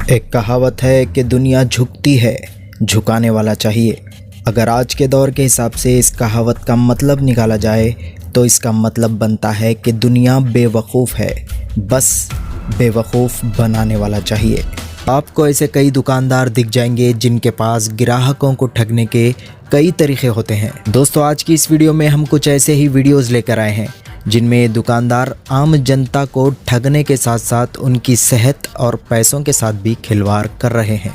एक कहावत है कि दुनिया झुकती है, झुकाने वाला चाहिए। अगर आज के दौर के हिसाब से इस कहावत का मतलब निकाला जाए तो इसका मतलब बनता है कि दुनिया बेवकूफ़ है, बस बेवकूफ़ बनाने वाला चाहिए। आपको ऐसे कई दुकानदार दिख जाएंगे जिनके पास ग्राहकों को ठगने के कई तरीके होते हैं। दोस्तों, आज की इस वीडियो में हम कुछ ऐसे ही वीडियोस लेकर आए हैं जिनमें दुकानदार आम जनता को ठगने के साथ साथ उनकी सेहत और पैसों के साथ भी खिलवाड़ कर रहे हैं।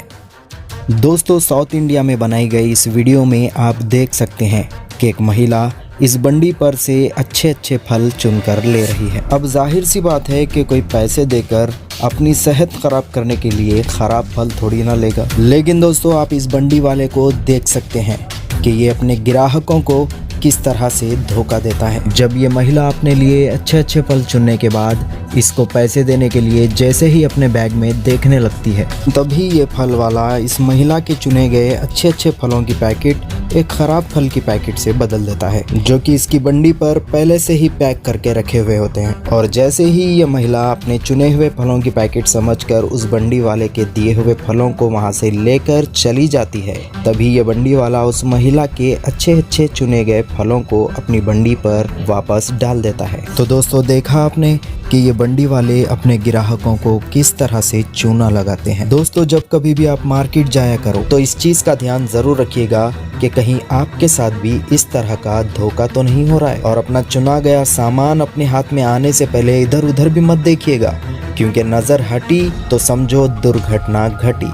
दोस्तों, साउथ इंडिया में बनाई गई इस वीडियो में आप देख सकते हैं कि एक महिला इस बंडी पर से अच्छे फल चुनकर ले रही है। अब जाहिर सी बात है कि कोई पैसे देकर अपनी सेहत खराब करने के लिए खराब फल थोड़ी ना लेगा। लेकिन दोस्तों, आप इस बंडी वाले को देख सकते हैं कि ये अपने ग्राहकों को किस तरह से धोखा देता है। जब ये महिला अपने लिए अच्छे फल चुनने के बाद इसको पैसे देने के लिए जैसे ही अपने बैग में देखने लगती है, तभी ये फल वाला इस महिला के चुने गए अच्छे फलों की पैकेट एक खराब फल की पैकेट से बदल देता है, जो कि इसकी बंडी पर पहले से ही पैक करके रखे हुए होते हैं। और जैसे ही ये महिला अपने चुने हुए फलों की पैकेट समझकर उस बंडी वाले के दिए हुए फलों को वहां से लेकर चली जाती है, तभी ये बंडी वाला उस महिला के अच्छे चुने गए फलों को अपनी बंडी पर वापस डाल देता है। तो दोस्तों, देखा आपने कि ये बंडी वाले अपने ग्राहकों को किस तरह से चूना लगाते हैं। दोस्तों, जब कभी भी आप मार्केट जाया करो तो इस चीज का ध्यान जरूर रखिएगा कि कहीं आपके साथ भी इस तरह का धोखा तो नहीं हो रहा है। और अपना चुना गया सामान अपने हाथ में आने से पहले इधर उधर भी मत देखिएगा, क्योंकि नजर हटी तो समझो दुर्घटना घटी।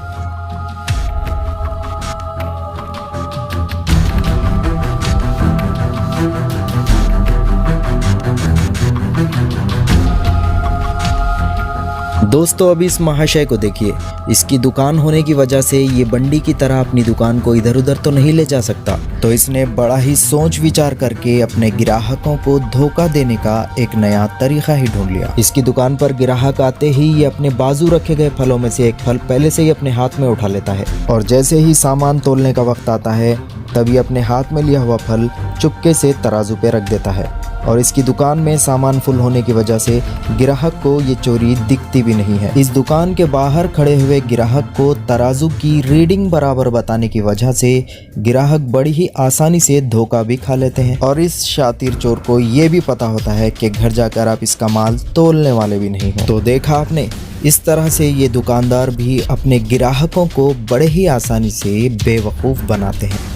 दोस्तों, अब इस महाशय को देखिए। इसकी दुकान होने की वजह से ये बंडी की तरह अपनी दुकान को इधर उधर तो नहीं ले जा सकता, तो इसने बड़ा ही सोच विचार करके अपने ग्राहकों को धोखा देने का एक नया तरीका ही ढूंढ लिया। इसकी दुकान पर ग्राहक आते ही ये अपने बाजू रखे गए फलों में से एक फल पहले से ही अपने हाथ में उठा लेता है, और जैसे ही सामान तोलने का वक्त आता है तभी अपने हाथ में लिया हुआ फल चुपके से तराजू पे रख देता है। और इसकी दुकान में सामान फुल होने की वजह से ग्राहक को ये चोरी दिखती भी नहीं है। इस दुकान के बाहर खड़े हुए ग्राहक को तराजू की रीडिंग बराबर बताने की वजह से ग्राहक बड़ी ही आसानी से धोखा भी खा लेते हैं। और इस शातिर चोर को ये भी पता होता है कि घर जाकर आप इसका माल तोलने वाले भी नहीं हो। तो देखा आपने, इस तरह से ये दुकानदार भी अपने ग्राहकों को बड़े ही आसानी से बेवकूफ़ बनाते हैं।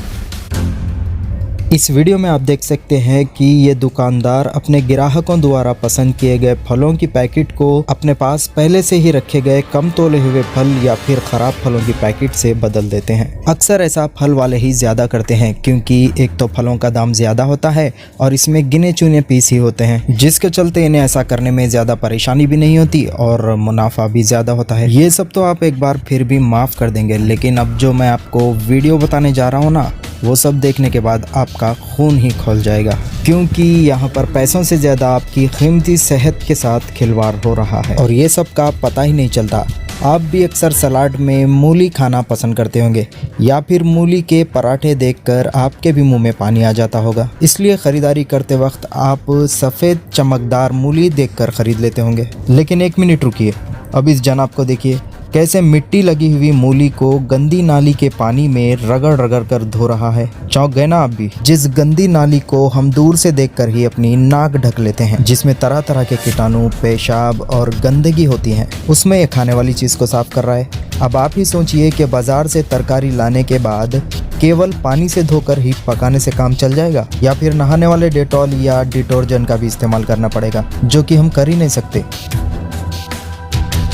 इस वीडियो में आप देख सकते हैं कि ये दुकानदार अपने ग्राहकों द्वारा पसंद किए गए फलों की पैकेट को अपने पास पहले से ही रखे गए कम तोले हुए फल या फिर खराब फलों की पैकेट से बदल देते हैं। अक्सर ऐसा फल वाले ही ज्यादा करते हैं, क्योंकि एक तो फलों का दाम ज्यादा होता है और इसमें गिने चुने पीस ही होते हैं, जिसके चलते इन्हें ऐसा करने में ज्यादा परेशानी भी नहीं होती और मुनाफा भी ज्यादा होता है। ये सब तो आप एक बार फिर भी माफ कर देंगे, लेकिन अब जो मैं आपको वीडियो बताने जा रहा हूँ ना, वो सब देखने के बाद आपका खून ही खौल जाएगा, क्योंकि यहाँ पर पैसों से ज़्यादा आपकी कीमती सेहत के साथ खिलवाड़ हो रहा है। और ये सब का पता ही नहीं चलता। आप भी अक्सर सलाद में मूली खाना पसंद करते होंगे, या फिर मूली के पराठे देखकर आपके भी मुंह में पानी आ जाता होगा। इसलिए ख़रीदारी करते वक्त आप सफ़ेद चमकदार मूली देखकर ख़रीद लेते होंगे। लेकिन एक मिनट रुकिए, अब इस जनाब को देखिए कैसे मिट्टी लगी हुई मूली को गंदी नाली के पानी में रगड़ कर धो रहा है। चौंक गए ना आप भी? जिस गंदी नाली को हम दूर से देखकर ही अपनी नाक ढक लेते हैं, जिसमें तरह के कीटाणु, पेशाब और गंदगी होती है, उसमें ये खाने वाली चीज़ को साफ कर रहा है। अब आप ही सोचिए कि बाजार से तरकारी लाने के बाद केवल पानी से धोकर ही पकाने से काम चल जाएगा, या फिर नहाने वाले डेटॉल या डिटर्जेंट का भी इस्तेमाल करना पड़ेगा, जो कि हम कर ही नहीं सकते।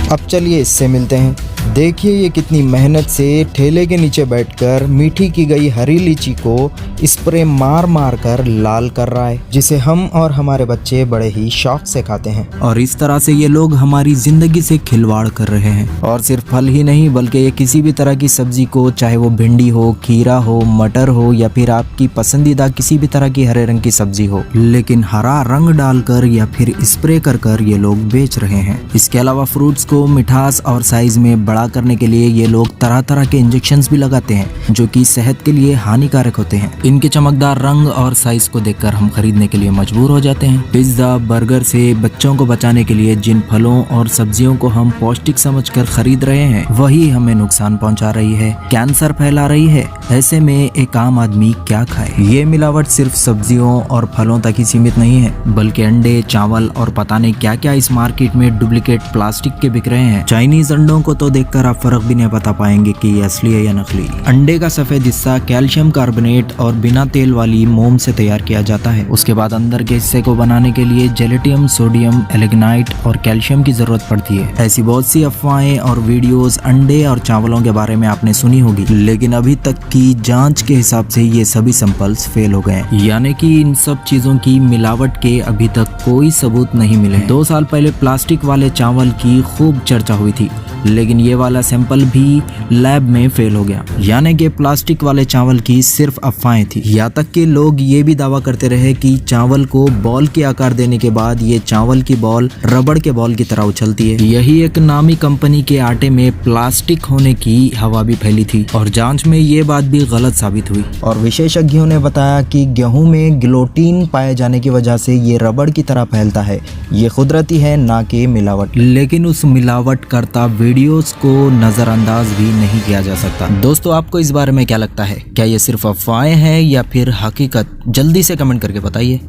अब चलिए इससे मिलते हैं। देखिए ये कितनी मेहनत से ठेले के नीचे बैठकर मीठी की गई हरी लीची को स्प्रे मार कर लाल कर रहा है, जिसे हम और हमारे बच्चे बड़े ही शौक से खाते हैं। और इस तरह से ये लोग हमारी जिंदगी से खिलवाड़ कर रहे हैं। और सिर्फ फल ही नहीं, बल्कि ये किसी भी तरह की सब्जी को, चाहे वो भिंडी हो, खीरा हो, मटर हो, या फिर आपकी पसंदीदा किसी भी तरह की हरे रंग की सब्जी हो, लेकिन हरा रंग डालकर या फिर स्प्रे कर ये लोग बेच रहे हैं। इसके अलावा फ्रूट्स को मिठास और साइज में बड़ा करने के लिए ये लोग तरह तरह के इंजेक्शंस भी लगाते हैं जो कि सेहत के लिए हानिकारक होते हैं। इनके चमकदार रंग और साइज को देखकर हम खरीदने के लिए मजबूर हो जाते हैं। पिज्जा बर्गर से बच्चों को बचाने के लिए जिन फलों और सब्जियों को हम पौष्टिक समझकर खरीद रहे हैं वही हमें नुकसान पहुंचा रही है, कैंसर फैला रही है। ऐसे में एक आम आदमी क्या खाए? ये मिलावट सिर्फ सब्जियों और फलों तक ही सीमित नहीं है, बल्कि अंडे, चावल और पता नहीं क्या क्या इस मार्केट में डुप्लीकेट प्लास्टिक के बिक रहे हैं। चाइनीज अंडों को तो देखकर आप फर्क भी नहीं बता पाएंगे कि ये असली है या नकली। अंडे का सफेद हिस्सा कैल्शियम कार्बोनेट और बिना तेल वाली मोम से तैयार किया जाता है। उसके बाद अंदर के हिस्से को बनाने के लिए जेलेटियम, सोडियम, एलेग्नाइट और कैल्शियम की जरूरत पड़ती है। ऐसी बहुत सी अफवाहें और वीडियोस अंडे और चावलों के बारे में आपने सुनी होगी, लेकिन अभी तक की जांच के हिसाब से ये सभी सैंपल्स फेल हो गए, यानी कि इन सब चीजों की मिलावट के अभी तक कोई सबूत नहीं मिले। 2 साल पहले प्लास्टिक वाले चावल की खूब चर्चा हुई थी, लेकिन ये वाला सैंपल भी लैब में फेल हो गया, यानी कि प्लास्टिक वाले चावल की सिर्फ अफवाहें थी। यहाँ तक कि लोग ये भी दावा करते रहे कि चावल को बॉल के आकार देने के बाद ये चावल की बॉल रबड़ के बॉल की तरह उछलती है। यही एक नामी कंपनी के आटे में प्लास्टिक होने की हवा भी फैली थी और जांच में ये बात भी गलत साबित हुई। और विशेषज्ञों ने बताया कि गेहूं में ग्लूटीन पाए जाने की वजह से ये रबड़ की तरह फैलता है। ये कुदरती है, ना कि मिलावट। लेकिन उस मिलावट करता वीडियोस को नजरअंदाज भी नहीं किया जा सकता। दोस्तों, आपको इस बारे में क्या लगता है? क्या ये सिर्फ अफवाहें हैं या फिर हकीकत? जल्दी से कमेंट करके बताइए।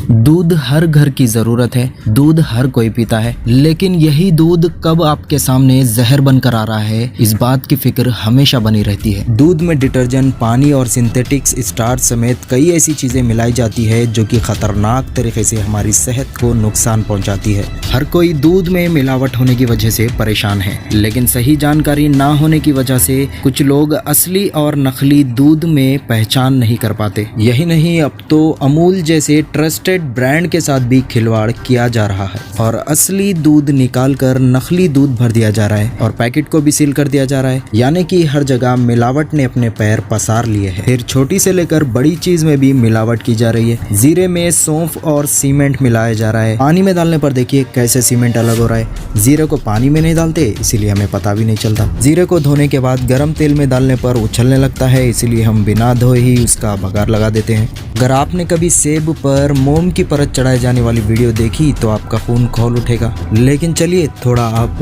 दूध हर घर की जरूरत है, दूध हर कोई पीता है, लेकिन यही दूध कब आपके सामने जहर बनकर आ रहा है, इस बात की फिक्र हमेशा बनी रहती है। दूध में डिटर्जेंट, पानी और सिंथेटिक्स, स्टार्च समेत कई ऐसी चीजें मिलाई जाती है जो कि खतरनाक तरीके से हमारी सेहत को नुकसान पहुंचाती है। हर कोई दूध में मिलावट होने की वजह से परेशान है, लेकिन सही जानकारी ना होने की वजह से कुछ लोग असली और नकली दूध में पहचान नहीं कर पाते। यही नहीं, अब तो अमूल जैसे ट्रस्टेड ब्रांड के साथ भी खिलवाड़ किया जा रहा है और असली दूध निकालकर नकली दूध भर दिया जा रहा है और पैकेट को भी सील कर दिया जा रहा है, यानी कि हर जगह मिलावट ने अपने पैर पसार लिए हैं। फिर छोटी से लेकर बड़ी चीज में भी मिलावट की जा रही है। जीरे में सौंफ और सीमेंट मिलाया जा रहा है। पानी में डालने पर देखिए कैसे सीमेंट अलग हो रहा है। जीरे को पानी में नहीं डालते, इसीलिए हमें पता भी नहीं चलता। जीरे को धोने के बाद गर्म तेल में डालने पर उछलने लगता है, इसीलिए हम बिना धोए ही उसका बघार लगा देते हैं। अगर आपने कभी सेब पर मोम की परत चढ़ाए जाने वाली वीडियो देखी तो आपका खून खौल उठेगा। लेकिन चलिए, थोड़ा आप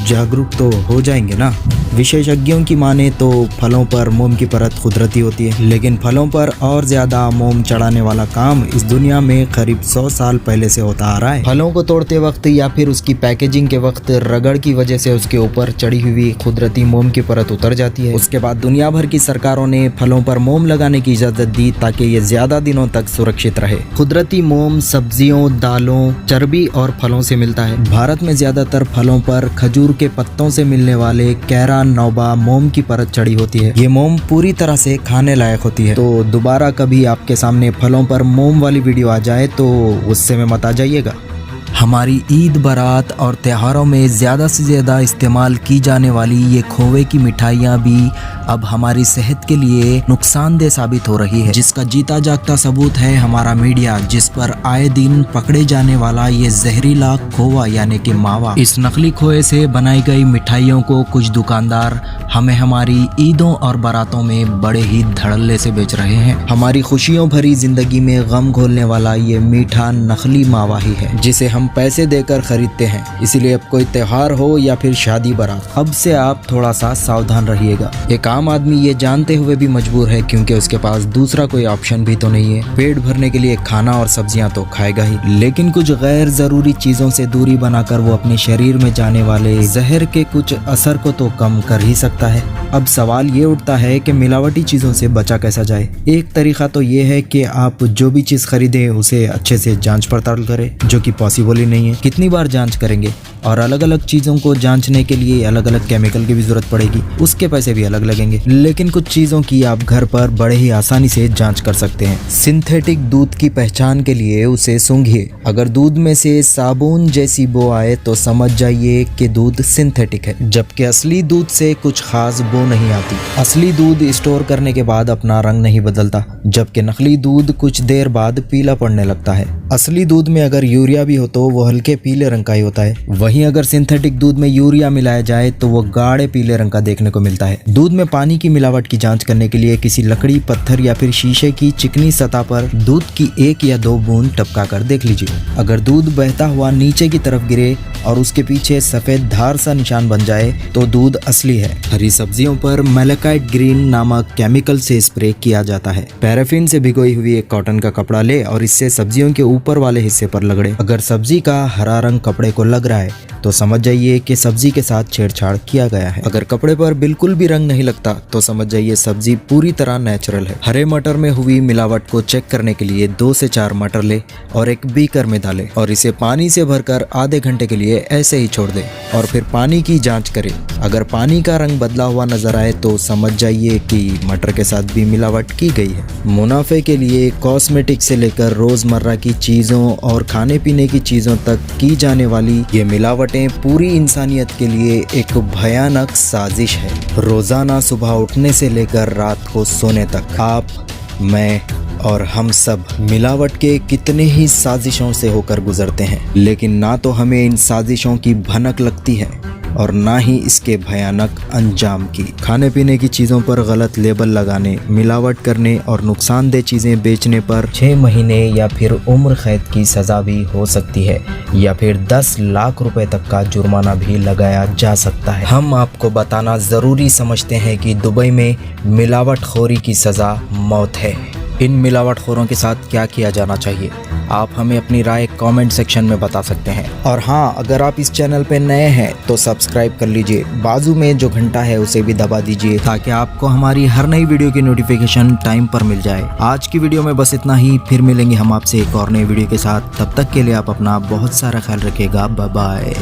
जागरूक तो हो जाएंगे ना। विशेषज्ञों की माने तो फलों पर मोम की परत कुदरती होती है, लेकिन फलों पर और ज्यादा मोम चढ़ाने वाला काम इस दुनिया में करीब 100 साल पहले से होता आ रहा है। फलों को तोड़ते वक्त या फिर उसकी पैकेजिंग के वक्त रगड़ की वजह से उसके ऊपर चढ़ी हुई कुदरती मोम की परत उतर जाती है। उसके बाद दुनिया भर की सरकारों ने फलों पर मोम लगाने की इजाजत दी ताकि ये ज्यादा दिनों तक सुरक्षित रहे। कुदरती मोम सब्जियों, दालों, चर्बी और फलों से मिलता है। भारत में ज्यादातर फलों पर खजूर के पत्तों से मिलने वाले कैरा नौबा मोम की परत चढ़ी होती है। ये मोम पूरी तरह से खाने लायक होती है। तो दोबारा कभी आपके सामने फलों पर मोम वाली वीडियो आ जाए तो उससे में मत आ जाइएगा। हमारी ईद, बारात और त्योहारों में ज़्यादा से ज़्यादा इस्तेमाल की जाने वाली ये खोवे की मिठाइयाँ भी अब हमारी सेहत के लिए नुकसानदेह साबित हो रही है, जिसका जीता जागता सबूत है हमारा मीडिया, जिस पर आए दिन पकड़े जाने वाला ये जहरीला खोवा यानी कि मावा। इस नकली खोए से बनाई गई मिठाइयों को कुछ दुकानदार हमें हमारी ईदों और बारातों में बड़े ही धड़ल्ले से बेच रहे हैं। हमारी खुशियों भरी जिंदगी में गम घोलने वाला ये मीठा नकली मावा ही है, जिसे हम पैसे देकर खरीदते हैं। इसीलिए अब कोई त्योहार हो या फिर शादी बारात, अब से आप थोड़ा सा सावधान रहिएगा। एक आम आदमी ये जानते हुए भी मजबूर है, क्योंकि उसके पास दूसरा कोई ऑप्शन भी तो नहीं है। पेट भरने के लिए खाना और सब्जियां तो खाएगा ही, लेकिन कुछ गैर जरूरी चीजों से दूरी बनाकर वो अपने शरीर में जाने वाले जहर के कुछ असर को तो कम कर ही सकता है। अब सवाल ये उठता है कि मिलावटी चीजों से बचा कैसा जाए। एक तरीका तो ये है कि आप जो भी चीज खरीदे उसे अच्छे से जांच पड़ताल करें, जो कि पॉसिबल ही नहीं है। कितनी बार जांच करेंगे? और अलग अलग चीजों को जांचने के लिए अलग अलग केमिकल की भी जरूरत पड़ेगी, उसके पैसे भी अलग लगेंगे। लेकिन कुछ चीजों की आप घर पर बड़े ही आसानी से जांच कर सकते हैं। सिंथेटिक दूध की पहचान के लिए उसे सूंघिए। अगर दूध में से साबुन जैसी बो आए तो समझ जाइए कि दूध सिंथेटिक है, जबकि असली दूध से कुछ खास बो बदबू नहीं आती। असली दूध स्टोर करने के बाद अपना रंग नहीं बदलता, जबकि नकली दूध कुछ देर बाद पीला पड़ने लगता है। असली दूध में अगर यूरिया भी हो तो वो हल्के पीले रंग का ही होता है। वहीं अगर सिंथेटिक दूध में यूरिया मिलाया जाए तो वो गाढ़े पीले रंग का देखने को मिलता है। दूध में पानी की मिलावट की जांच करने के लिए किसी लकड़ी, पत्थर या फिर शीशे की चिकनी सतह पर दूध की 1 या 2 बूंद टपका कर देख लीजिए। अगर दूध बहता हुआ नीचे की तरफ गिरे और उसके पीछे सफेद धार सा निशान बन जाए तो दूध असली है। हरी सब्जियों पर मैलेकाइट ग्रीन नामक केमिकल से स्प्रे किया जाता है। पैराफिन से भिगोई हुई एक कॉटन का कपड़ा ले और इससे सब्जियों के ऊपर वाले हिस्से पर रगड़े। अगर सब्जी का हरा रंग कपड़े को लग रहा है तो समझ जाइए कि सब्जी के साथ छेड़छाड़ किया गया है। अगर कपड़े पर बिल्कुल भी रंग नहीं लगता तो समझ जाइए सब्जी पूरी तरह नेचुरल है। हरे मटर में हुई मिलावट को चेक करने के लिए 2 से 4 मटर ले और एक बीकर में डालें और इसे पानी से भरकर आधे घंटे के लिए ऐसे ही छोड़ दें और फिर पानी की जांच करें। अगर पानी का रंग बदला हुआ नजर आए तो समझ जाइए कि मटर के साथ भी मिलावट की गई है। मुनाफे के लिए कॉस्मेटिक से लेकर रोजमर्रा की चीजों और खाने पीने की चीजों तक की जाने वाली ये मिलावटें पूरी इंसानियत के लिए एक भयानक साजिश है। रोजाना सुबह उठने से लेकर रात को सोने तक आप, मैं और हम सब मिलावट के कितने ही साजिशों से होकर गुजरते हैं, लेकिन ना तो हमें इन साजिशों की भनक लगती है और ना ही इसके भयानक अंजाम की। खाने पीने की चीज़ों पर गलत लेबल लगाने, मिलावट करने और नुकसानदेह चीज़ें बेचने पर 6 महीने या फिर उम्र कैद की सज़ा भी हो सकती है या फिर 10 लाख रुपए तक का जुर्माना भी लगाया जा सकता है। हम आपको बताना ज़रूरी समझते हैं कि दुबई में मिलावटखोरी की सज़ा मौत है। इन मिलावटखोरों के साथ क्या किया जाना चाहिए, आप हमें अपनी राय कमेंट सेक्शन में बता सकते हैं। और हाँ, अगर आप इस चैनल पे नए हैं तो सब्सक्राइब कर लीजिए। बाजू में जो घंटा है उसे भी दबा दीजिए ताकि आपको हमारी हर नई वीडियो की नोटिफिकेशन टाइम पर मिल जाए। आज की वीडियो में बस इतना ही, फिर मिलेंगे हम आपसे एक और नई वीडियो के साथ। तब तक के लिए आप अपना बहुत सारा ख्याल रखिएगा। Bye bye.